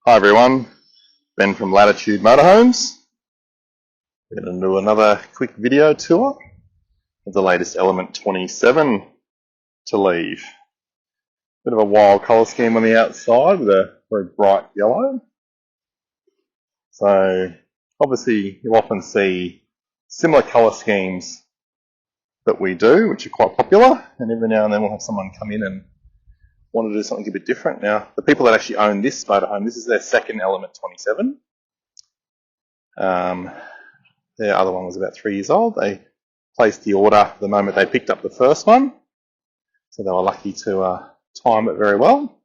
Hi everyone, Ben from Latitude Motorhomes. We're going to do another quick video tour of the latest Element 27 to leave. Bit of a wild colour scheme on the outside with a very bright yellow. So obviously you'll often see similar colour schemes that we do, which are quite popular, and every now and then we'll have someone come in and want to do something a bit different. Now, the people that actually own this motorhome, this is their second Element 27. Their other one was about 3 years old. They placed the order the moment they picked up the first one, so they were lucky to time it very well.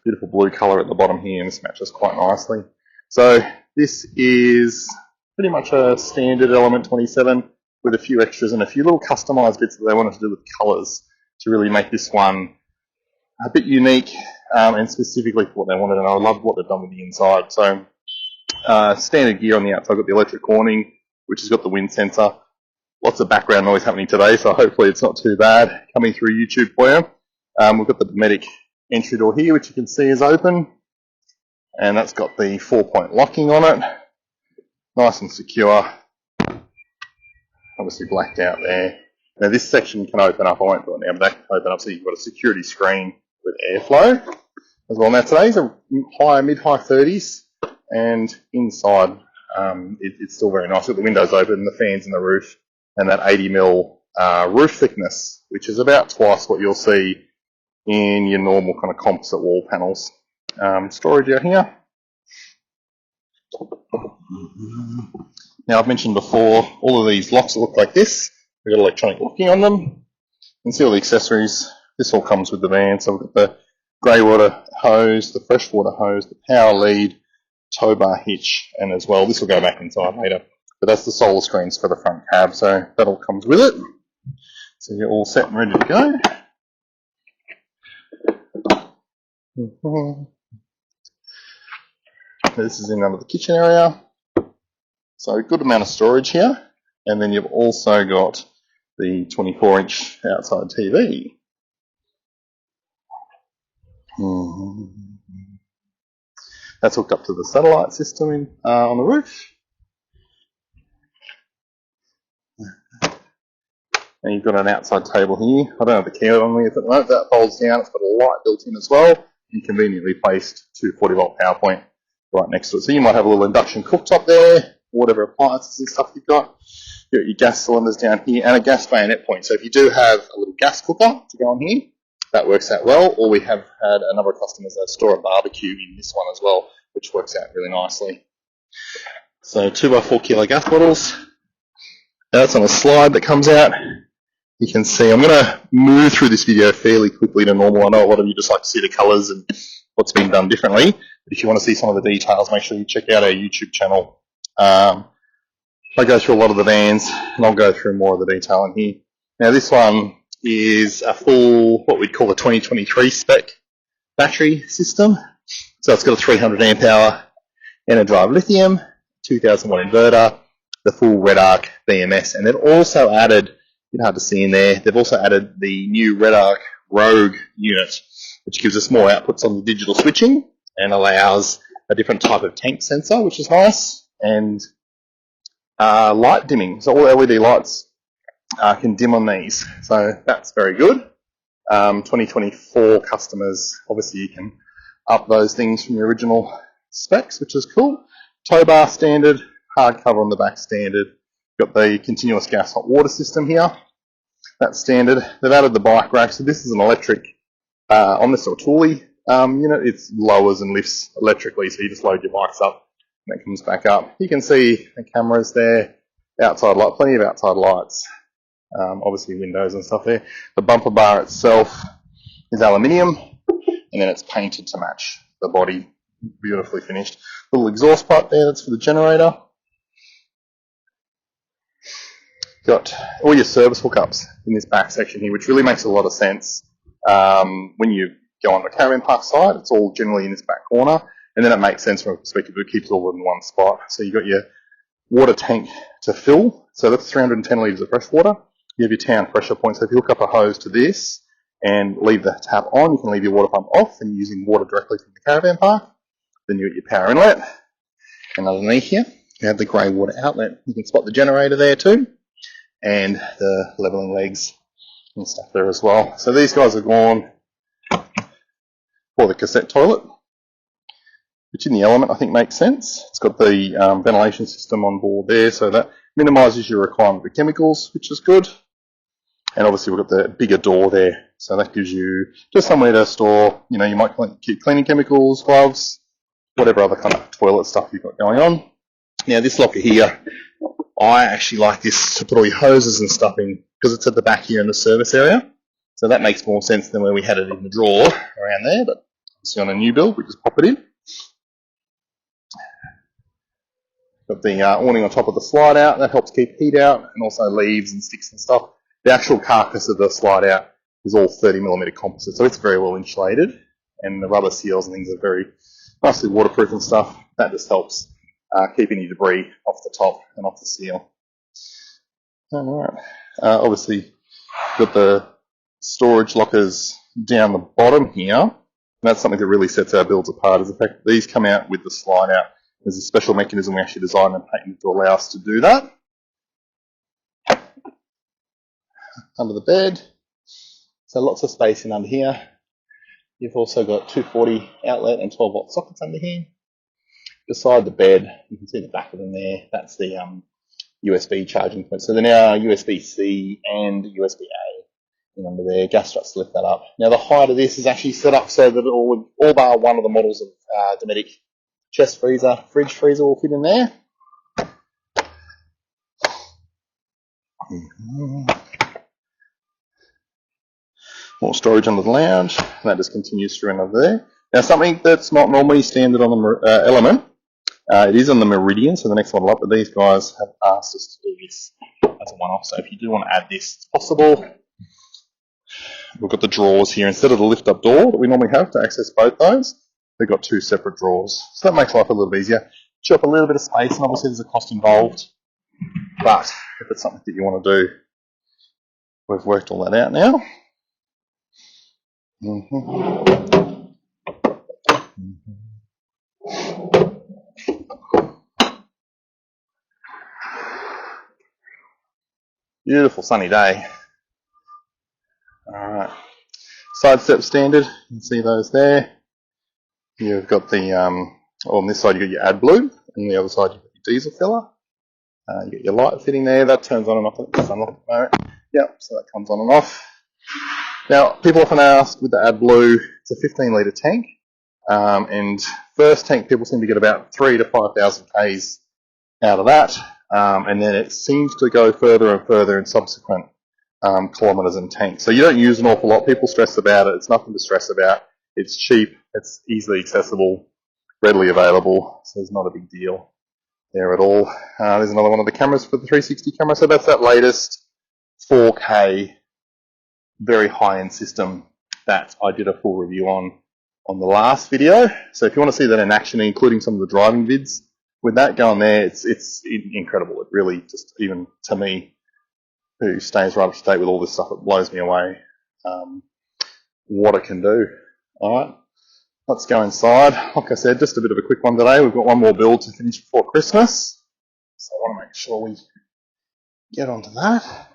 Beautiful blue colour at the bottom here, and this matches quite nicely. So this is pretty much a standard Element 27 with a few extras and a few little customised bits that they wanted to do with colours to really make this one a bit unique and specifically for what they wanted, and I love what they've done with the inside. So standard gear on the outside, got the electric awning, which has got the wind sensor. Lots of background noise happening today, so hopefully it's not too bad coming through YouTube for you. We've got the Dometic entry door here, which you can see is open, and that's got the 4-point locking on it. Nice and secure. Obviously blacked out there. Now this section can open up, I won't do it now, but that can open up so you've got a security screen with airflow as well. Now today's a mid-high 30s, and inside it's still very nice. With the windows open, the fans in the roof, and that 80mm roof thickness, which is about twice what you'll see in your normal kind of composite wall panels. Storage out here. Now I've mentioned before, all of these locks look like this. We've got electronic locking on them. You can see all the accessories. This all comes with the van. So we've got the grey water hose, the freshwater hose, the power lead, tow bar hitch, and as well, this will go back inside later, but that's the solar screens for the front cab, so that all comes with it. So you're all set and ready to go. This is in under the kitchen area. So a good amount of storage here, and then you've also got the 24-inch outside TV. That's hooked up to the satellite system on the roof. And you've got an outside table here. I don't have the key on me at the moment. That folds down. It's got a light built in as well. You conveniently placed 2 40-volt power point right next to it. So you might have a little induction cooktop there, whatever appliances and stuff you've got. You've got your gas cylinders down here and a gas bayonet point. So if you do have a little gas cooker to go on here, that works out well. Or we have had a number of customers that store a barbecue in this one as well, which works out really nicely. So 2x4 kilo gas bottles. That's on a slide that comes out. You can see, I'm going to move through this video fairly quickly to normal. I know a lot of you just like to see the colours and what's been done differently. But if you want to see some of the details, make sure you check out our YouTube channel. I go through a lot of the vans, and I'll go through more of the detail in here. Now this one is a full, what we'd call a 2023 spec battery system. So it's got a 300 amp hour Drive lithium, 2000 watt inverter, the full Red Arc BMS, and they've also added, a bit hard to see in there, they've also added the new Red Arc Rogue unit, which gives us more outputs on the digital switching and allows a different type of tank sensor, which is nice, and light dimming. So all LED lights can dim on these, so that's very good. 2024 customers, obviously you can up those things from the original specs, which is cool. Tow bar standard, hard cover on the back standard. Got the continuous gas hot water system here. That's standard. They've added the bike rack, so this is an electric on this sort of toolie unit. It lowers and lifts electrically, so you just load your bikes up and it comes back up. You can see the cameras there, outside light, plenty of outside lights. Obviously windows and stuff there. The bumper bar itself is aluminium, and then it's painted to match the body. Beautifully finished. Little exhaust pipe there, that's for the generator. Got all your service hookups in this back section here, which really makes a lot of sense. When you go on the caravan park side, it's all generally in this back corner, and then it makes sense from a perspective it keeps it all in one spot. So you've got your water tank to fill, so that's 310 litres of fresh water. You have your town pressure point, so if you hook up a hose to this and leave the tap on, you can leave your water pump off and using water directly from the caravan park. Then you get your power inlet, and underneath here you have the grey water outlet. You can spot the generator there too, and the levelling legs and stuff there as well. So these guys are gone for the cassette toilet, which in the Element I think makes sense. It's got the ventilation system on board there, so that minimises your requirement for chemicals, which is good. And obviously we've got the bigger door there, so that gives you just somewhere to store, you might keep cleaning chemicals, gloves, whatever other kind of toilet stuff you've got going on. Now this locker here, I actually like this to put all your hoses and stuff in, because it's at the back here in the service area. So that makes more sense than where we had it in the drawer around there, but obviously on a new build, we just pop it in. Got the awning on top of the slide out, that helps keep heat out, and also leaves and sticks and stuff. The actual carcass of the slide out is all 30mm composite, so it's very well insulated, and the rubber seals and things are very nicely waterproof and stuff. That just helps keep any debris off the top and off the seal. Alright, obviously got the storage lockers down the bottom here, and that's something that really sets our builds apart, is the fact that these come out with the slide out. There's a special mechanism we actually designed and patented to allow us to do that. Under the bed, so lots of space in under here. You've also got 240 outlet and 12-volt sockets under here. Beside the bed, you can see the back of them there. That's the USB charging point. So they're now USB-C and USB-A under there. Gas struts to lift that up. Now the height of this is actually set up so that all bar one of the models of Dometic chest freezer, fridge freezer will fit in there. More storage under the lounge, and that just continues through under there. Now something that's not normally standard on the Element, it is on the Meridian, so the next model up, but these guys have asked us to do this as a one-off, so if you do want to add this, it's possible. We've got the drawers here. Instead of the lift-up door that we normally have to access both those, they've got two separate drawers. So that makes life a little bit easier. Chew up a little bit of space, and obviously there's a cost involved, but if it's something that you want to do, we've worked all that out now. Beautiful sunny day. Alright. Side step standard, you can see those there. You've got the, on this side you've got your AdBlue, and on the other side you've got your diesel filler. You've got your light fitting there, that turns on and off. It's unlocked at the moment. Yep, so that comes on and off. Now, people often ask with the AdBlue, it's a 15-litre tank, and first tank people seem to get about 3,000 to 5,000 Ks out of that, and then it seems to go further and further in subsequent kilometres in tanks. So you don't use an awful lot. People stress about it. It's nothing to stress about. It's cheap. It's easily accessible, readily available, so there's not a big deal there at all. There's another one of the cameras for the 360 camera. So that's that latest 4K, very high-end system that I did a full review on the last video. So if you want to see that in action, including some of the driving vids with that going there, it's incredible. It really just, even to me, who stays right up to date with all this stuff, it blows me away what it can do. Alright, let's go inside. Like I said, just a bit of a quick one today. We've got one more build to finish before Christmas, so I want to make sure we get onto that.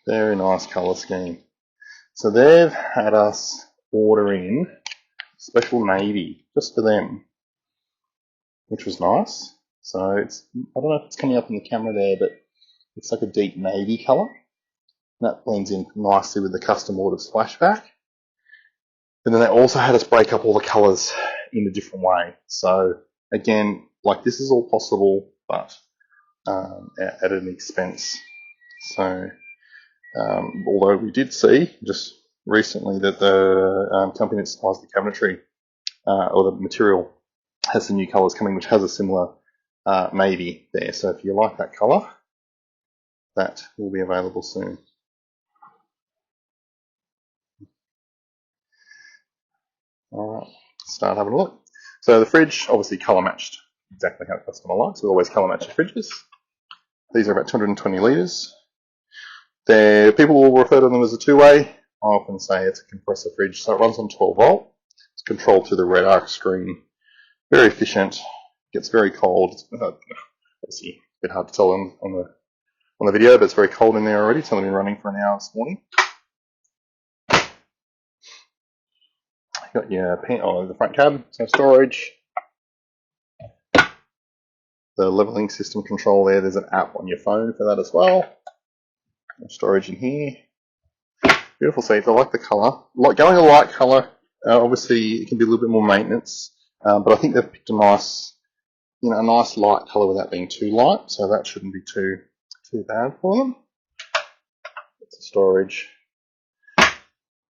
Very nice colour scheme. So they've had us order in special navy just for them, which was nice. So it's, I don't know if it's coming up in the camera there, but it's like a deep navy colour. That blends in nicely with the custom ordered splashback. And then they also had us break up all the colours in a different way. So again, like, this is all possible, but at an expense. So although we did see just recently that the company that supplies the cabinetry or the material has some new colours coming, which has a similar navy there. So if you like that colour, that will be available soon. Alright, start having a look. So the fridge, obviously colour matched exactly how the customer likes. We always colour match the fridges. These are about 220 litres. People will refer to them as a two-way. I often say it's a compressor fridge, so it runs on 12 volt. It's controlled through the red arc screen. Very efficient. Gets very cold. Let's see, a bit hard to tell on the video, but it's very cold in there already. It's only been running for an hour this morning. Got your the front cab, so storage. The leveling system control there. There's an app on your phone for that as well. Storage in here. Beautiful seats. I like the colour. Going a light colour. Obviously, it can be a little bit more maintenance, but I think they've picked a nice light colour without being too light. So that shouldn't be too bad for them. It's a storage.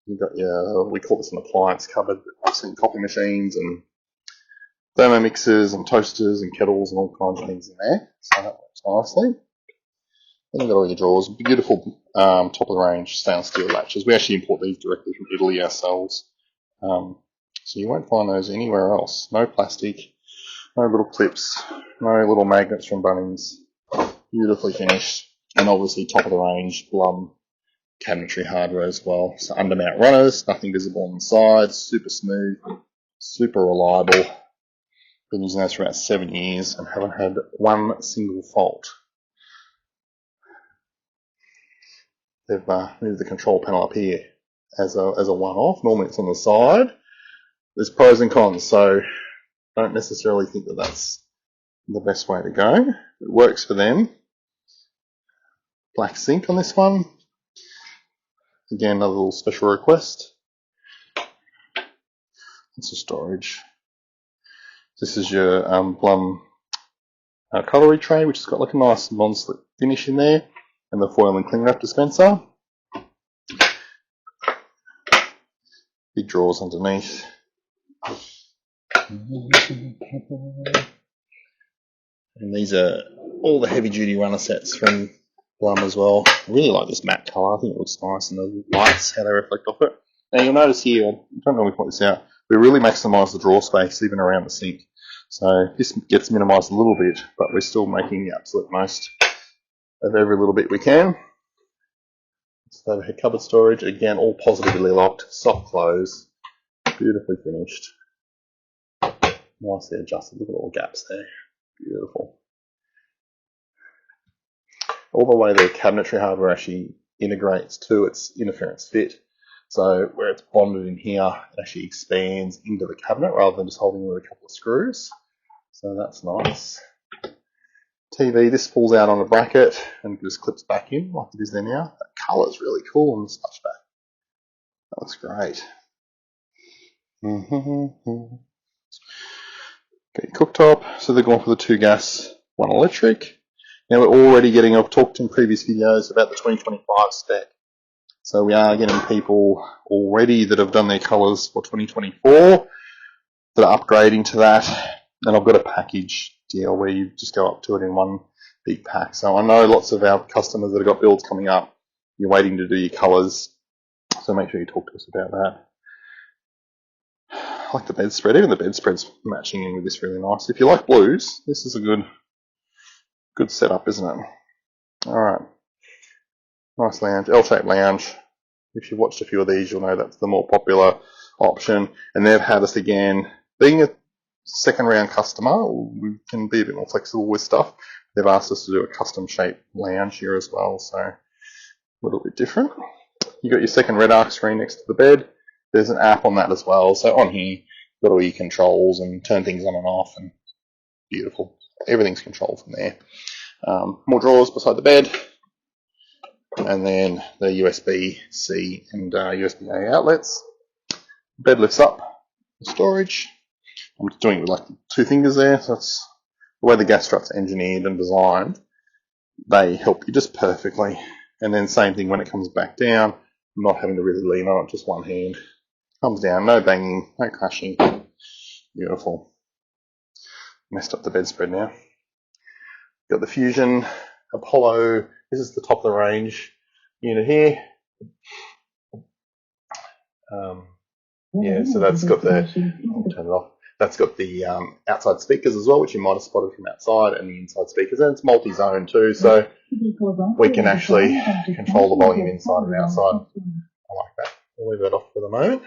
You've got your, we call this an appliance cupboard. I've seen coffee machines and thermomixers and toasters and kettles and all kinds of things in there. So that works nicely. Then you've got all your drawers. Beautiful top of the range stainless steel latches. We actually import these directly from Italy ourselves. So you won't find those anywhere else. No plastic, no little clips, no little magnets from Bunnings. Beautifully finished. And obviously top of the range Blum cabinetry hardware as well. So undermount runners, nothing visible on the sides, super smooth, super reliable. Been using those for about 7 years and haven't had one single fault. They've moved the control panel up here as a one-off. Normally it's on the side. There's pros and cons, so don't necessarily think that that's the best way to go. It works for them. Black sink on this one. Again, another little special request. It's a storage. This is your Blum cutlery tray, which has got like a nice non-slip finish in there, and the foil and cling wrap dispenser. Big drawers underneath. And these are all the heavy duty runner sets from Blum as well. I really like this matte colour. I think it looks nice, and the lights, how they reflect off it. Now you'll notice here, I don't normally point this out, we really maximise the drawer space even around the sink. So this gets minimised a little bit, but we're still making the absolute most of every little bit we can. So overhead cupboard storage, again all positively locked, soft close, beautifully finished. Nicely adjusted, look at all the gaps there, beautiful. All the way the cabinetry hardware actually integrates to its interference fit. So where it's bonded in here, it actually expands into the cabinet rather than just holding with a couple of screws. So that's nice. TV, this falls out on a bracket and just clips back in like it is there now. That colour is really cool on the touchback. That looks great. Okay, cooktop. So they're going for the 2 gas, 1 electric. Now we're already getting, I've talked in previous videos about the 2025 spec. So we are getting people already that have done their colours for 2024 that are upgrading to that. And I've got a package deal where you just go up to it in one big pack. So I know lots of our customers that have got builds coming up, you're waiting to do your colours. So make sure you talk to us about that. I like the bedspread. Even the bedspread's matching in with this really nice. If you like blues, this is a good setup, isn't it? Alright. Nice lounge, L-shaped lounge. If you've watched a few of these, you'll know that's the more popular option. And they've had us again, being a second round customer, we can be a bit more flexible with stuff. They've asked us to do a custom shaped lounge here as well, so a little bit different. You've got your second red arc screen next to the bed. There's an app on that as well. So on here, you've got all your controls and turn things on and off, and beautiful. Everything's controlled from there. More drawers beside the bed. And then the USB-C and USB-A outlets. Bed lifts up, storage. I'm just doing it with like 2 fingers there. So that's the way the gas strut's engineered and designed. They help you just perfectly. And then same thing when it comes back down, not having to really lean on it, just one hand. Comes down, no banging, no crashing. Beautiful. Messed up the bedspread now. Got the Fusion Apollo. This is the top of the range unit here. Yeah, so that's got the, I'll turn it off. That's got the outside speakers as well, which you might have spotted from outside, and the inside speakers. And it's multi-zone too, so we can actually control the volume inside and outside. I like that. we'll leave that off for the moment.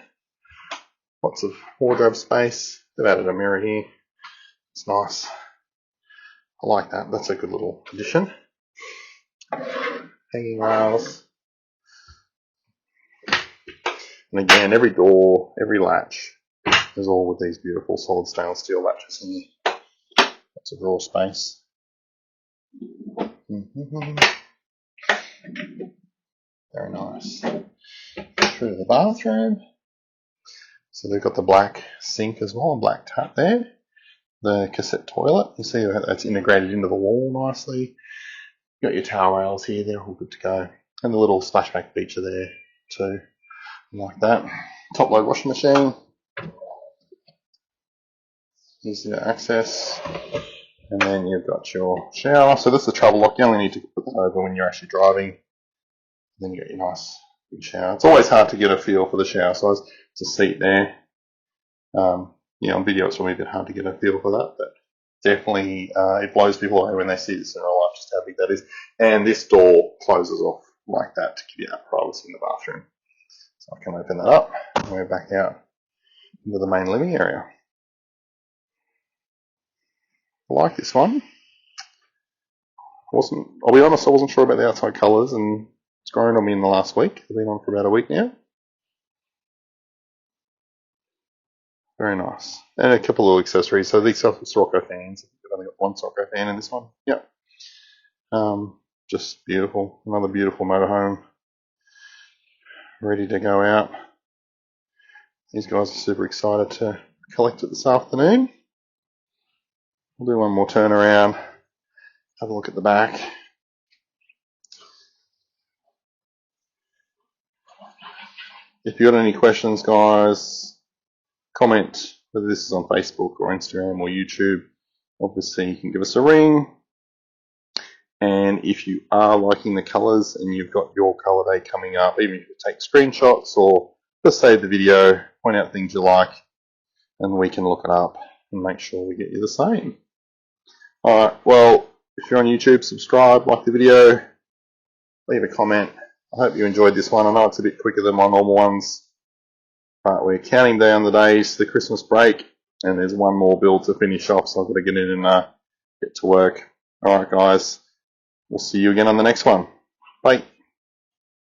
Lots of wardrobe space. They've added a mirror here. It's nice. I like that. That's a good little addition. Hanging rails. And again, every door, every latch is all with these beautiful solid stainless steel latches in here. Lots of drawer space. Very nice. Through to the bathroom. So they've got the black sink as well, black tap there. The cassette toilet, you see that's integrated into the wall nicely. You've got your towel rails here, they're all good to go. And the little splashback feature there too. Like that. Top load washing machine. Easy to access. And then you've got your shower. So that's the trouble lock. You only need to put that over when you're actually driving. Then you got your nice big shower. It's always hard to get a feel for the shower size. It's a seat there. On video it's probably a bit hard to get a feel for that, but definitely it blows people away when they see this in real life, just how big that is. And this door closes off like that to give you that privacy in the bathroom. So I can open that up and we're back out into the main living area. I like this one. I'll be honest, I wasn't sure about the outside colours, and it's grown on me in the last week. They've been on for about a week now. Very nice. And a couple of accessories. So these are Sirocco fans. I've only got one Sirocco fan in this one. Yep. Just beautiful. Another beautiful motorhome. Ready to go out. These guys are super excited to collect it this afternoon. We'll do one more turn around. Have a look at the back. If you've got any questions, guys, comment whether this is on Facebook or Instagram or YouTube. Obviously, you can give us a ring. And if you are liking the colours and you've got your colour day coming up, even if you take screenshots or just save the video, point out things you like, and we can look it up and make sure we get you the same. Alright, well, if you're on YouTube, subscribe, like the video, leave a comment. I hope you enjoyed this one. I know it's a bit quicker than my normal ones, but we're counting down the days to the Christmas break, and there's one more build to finish off, so I've got to get in and get to work. Alright guys, we'll see you again on the next one. Bye.